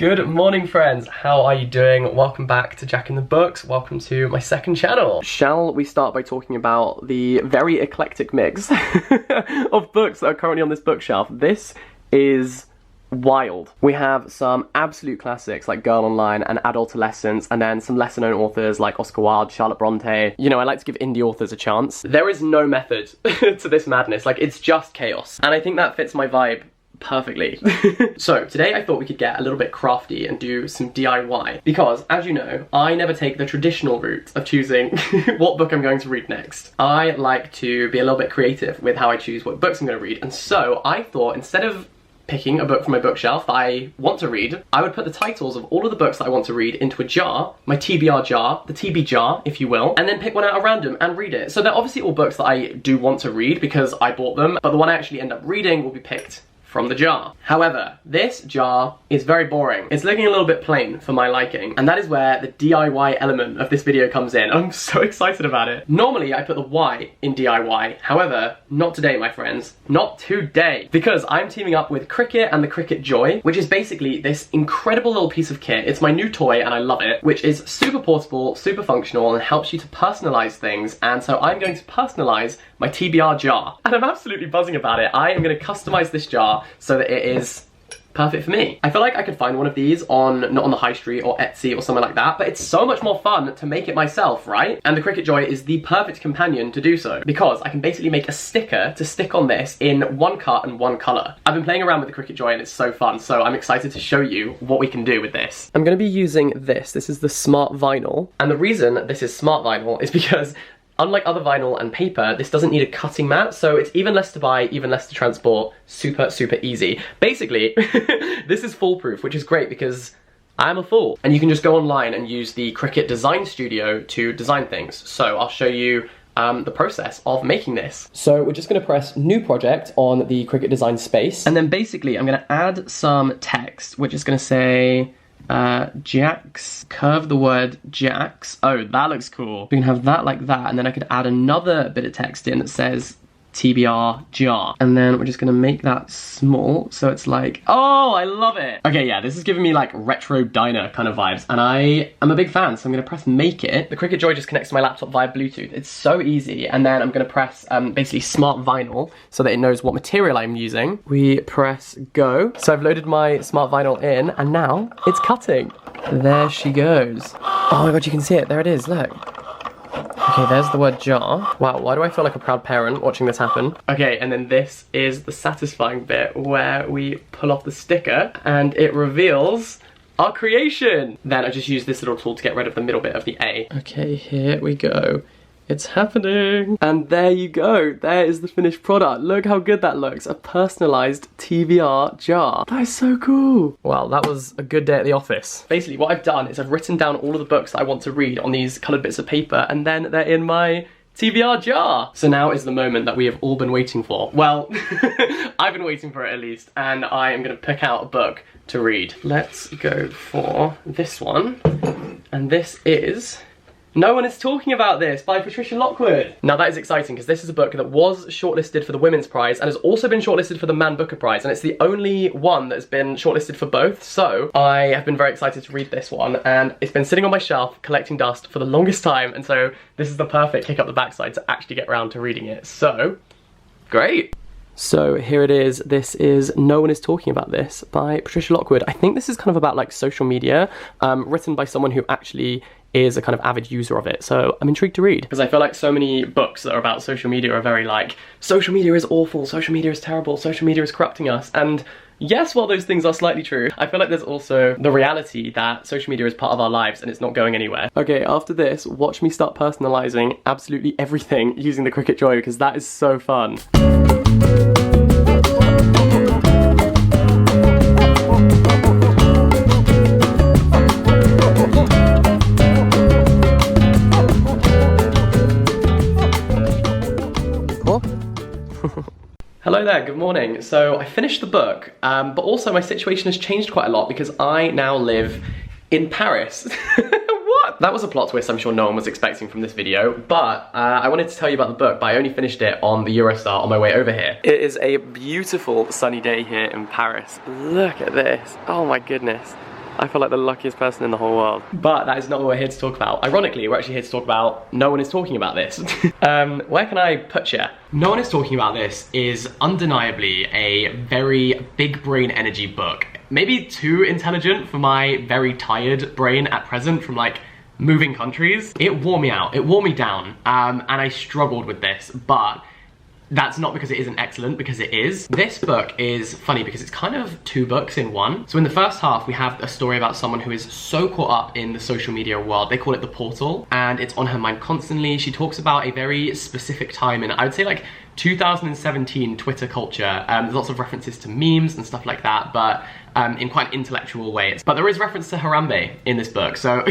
Good morning, friends. How are you doing? Welcome back to Jack in the Books. Welcome to my second channel. Shall we start by talking about the very eclectic mix of books that are currently on this bookshelf? This is wild. We have some absolute classics like Girl Online and Adultolescence, and then some lesser known authors like Oscar Wilde, Charlotte Bronte. You know, I like to give indie authors a chance. There is no method to this madness. Like, it's just chaos. And I think that fits my vibe perfectly. So today I thought we could get a little bit crafty and do some DIY, because as you know, I never take the traditional route of choosing what book I'm going to read next. I like to be a little bit creative with how I choose what books I'm going to read, and so I thought instead of picking a book from my bookshelf that I want to read, I would put the titles of all of the books that I want to read into a jar, my TBR jar, the TB jar, if you will, and then pick one out at random and read it. So they're obviously all books that I do want to read because I bought them, but the one I actually end up reading will be picked from the jar. However, this jar is very boring. It's looking a little bit plain for my liking, and that is where the DIY element of this video comes in. I'm so excited about it. Normally, I put the Y in DIY. However, not today, my friends. Not today. Because I'm teaming up with Cricut and the Cricut Joy, which is basically this incredible little piece of kit. It's my new toy, and I love it, which is super portable, super functional, and helps you to personalize things. And so I'm going to personalize my TBR jar. And I'm absolutely buzzing about it. I am going to customize this jar so that it is perfect for me. I feel like I could find one of these on, not on the high street or Etsy or something like that, but it's so much more fun to make it myself, right? And the Cricut Joy is the perfect companion to do so, because I can basically make a sticker to stick on this in one cut and one color. I've been playing around with the Cricut Joy and it's so fun, so I'm excited to show you what we can do with this. I'm gonna be using this. This is the Smart Vinyl, and the reason this is Smart Vinyl is because unlike other vinyl and paper, this doesn't need a cutting mat, so it's even less to buy, even less to transport, super, super easy. Basically, this is foolproof, which is great because I'm a fool. And you can just go online and use the Cricut Design Studio to design things. So I'll show you the process of making this. So we're just gonna press New Project on the Cricut Design space, and then basically I'm gonna add some text, which is gonna say, Jax, curve the word Jax. Oh, that looks cool. We can have that like that, and then I could add another bit of text in that says TBR jar. And then we're just gonna make that small, so it's like, oh, I love it. Okay, yeah, this is giving me like retro diner kind of vibes, and I am a big fan, so I'm gonna press make it. The Cricut Joy just connects to my laptop via Bluetooth. It's so easy, and then I'm gonna press basically Smart Vinyl so that it knows what material I'm using. We press go. So I've loaded my Smart Vinyl in, and now it's cutting. There she goes. Oh my god, you can see it. There it is, look. Okay, there's the word jar. Wow, why do I feel like a proud parent watching this happen? Okay, and then this is the satisfying bit where we pull off the sticker and it reveals our creation. Then I just use this little tool to get rid of the middle bit of the A. Okay, here we go. It's happening. And there you go. There is the finished product. Look how good that looks. A personalized TBR jar. That is so cool. Wow, that was a good day at the office. Basically, what I've done is I've written down all of the books that I want to read on these colored bits of paper, and then they're in my TBR jar. So now is the moment that we have all been waiting for. Well, I've been waiting for it at least, and I am gonna pick out a book to read. Let's go for this one. And this is No One Is Talking About This by Patricia Lockwood. Now that is exciting because this is a book that was shortlisted for the Women's Prize and has also been shortlisted for the Man Booker Prize, and it's the only one that has been shortlisted for both, so I have been very excited to read this one, and it's been sitting on my shelf collecting dust for the longest time, and so this is the perfect kick up the backside to actually get around to reading it, so great. So here it is. This is No One Is Talking About This by Patricia Lockwood. I think this is kind of about like social media, written by someone who actually is a kind of avid user of it, so I'm intrigued to read. Because I feel like so many books that are about social media are very like, social media is awful, social media is terrible, social media is corrupting us, and yes, while those things are slightly true, I feel like there's also the reality that social media is part of our lives and it's not going anywhere. Okay, after this, watch me start personalizing absolutely everything using the Cricut Joy, because that is so fun. Hello there, good morning. So I finished the book, but also my situation has changed quite a lot because I now live in Paris. What? That was a plot twist I'm sure no one was expecting from this video, but I wanted to tell you about the book, but I only finished it on the Eurostar on my way over here. It is a beautiful sunny day here in Paris. Look at this. Oh my goodness. I feel like the luckiest person in the whole world. But that is not what we're here to talk about. Ironically, we're actually here to talk about no one is talking about this. Where can I put you? No one is talking about this is undeniably a very big brain energy book. Maybe too intelligent for my very tired brain at present from like moving countries. It wore me out, it wore me down, and I struggled with this, but that's not because it isn't excellent, because it is. This book is funny because it's kind of two books in one. So in the first half, we have a story about someone who is so caught up in the social media world. They call it the portal, and it's on her mind constantly. She talks about a very specific time in, I would say like 2017 Twitter culture. There's lots of references to memes and stuff like that, but in quite an intellectual way. But there is reference to Harambe in this book, so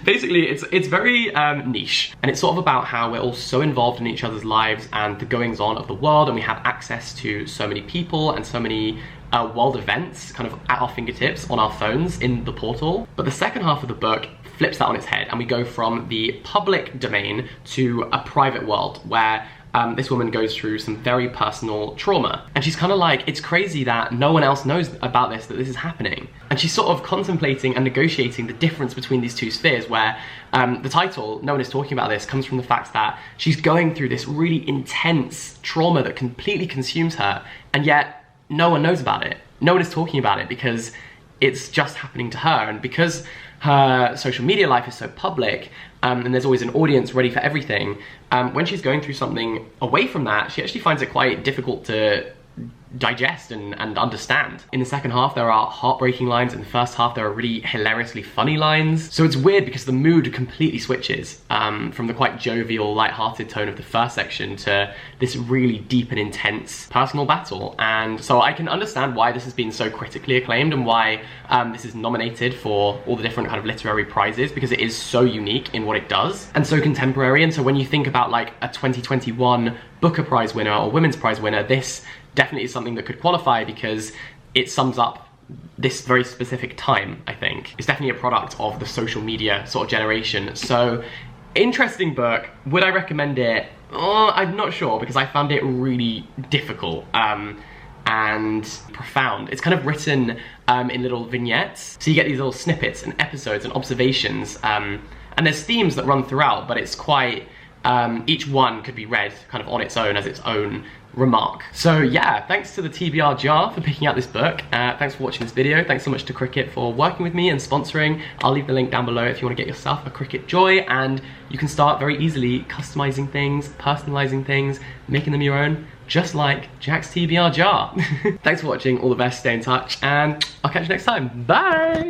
basically it's very niche, and it's sort of about how we're all so involved in each other's lives and the goings-on of the world, and we have access to so many people and so many world events kind of at our fingertips on our phones in the portal. But the second half of the book flips that on its head, and we go from the public domain to a private world where this woman goes through some very personal trauma. And she's kind of like, it's crazy that no one else knows about this, that this is happening. And she's sort of contemplating and negotiating the difference between these two spheres, where the title, No One Is Talking About This, comes from the fact that she's going through this really intense trauma that completely consumes her, and yet no one knows about it. No one is talking about it because it's just happening to her. And because her social media life is so public, and there's always an audience ready for everything, when she's going through something away from that, she actually finds it quite difficult to digest and understand. In the second half, there are heartbreaking lines. In the first half, there are really hilariously funny lines. So it's weird because the mood completely switches from the quite jovial, light-hearted tone of the first section to this really deep and intense personal battle. And so I can understand why this has been so critically acclaimed and why this is nominated for all the different kind of literary prizes, because it is so unique in what it does and so contemporary. And so when you think about like a 2021 Booker Prize winner or Women's Prize winner, this definitely is something that could qualify because it sums up this very specific time, I think. It's definitely a product of the social media sort of generation. So, interesting book. Would I recommend it? I'm not sure, because I found it really difficult and profound. It's kind of written in little vignettes. So you get these little snippets and episodes and observations, and there's themes that run throughout, but it's quite, each one could be read kind of on its own as its own remark. So yeah, thanks to the TBR jar for picking out this book. Thanks for watching this video. Thanks so much to Cricut for working with me and sponsoring. I'll leave the link down below if you want to get yourself a Cricut Joy, and you can start very easily customizing things, personalizing things, making them your own, just like Jack's TBR jar. Thanks for watching, all the best, stay in touch, and I'll catch you next time. Bye!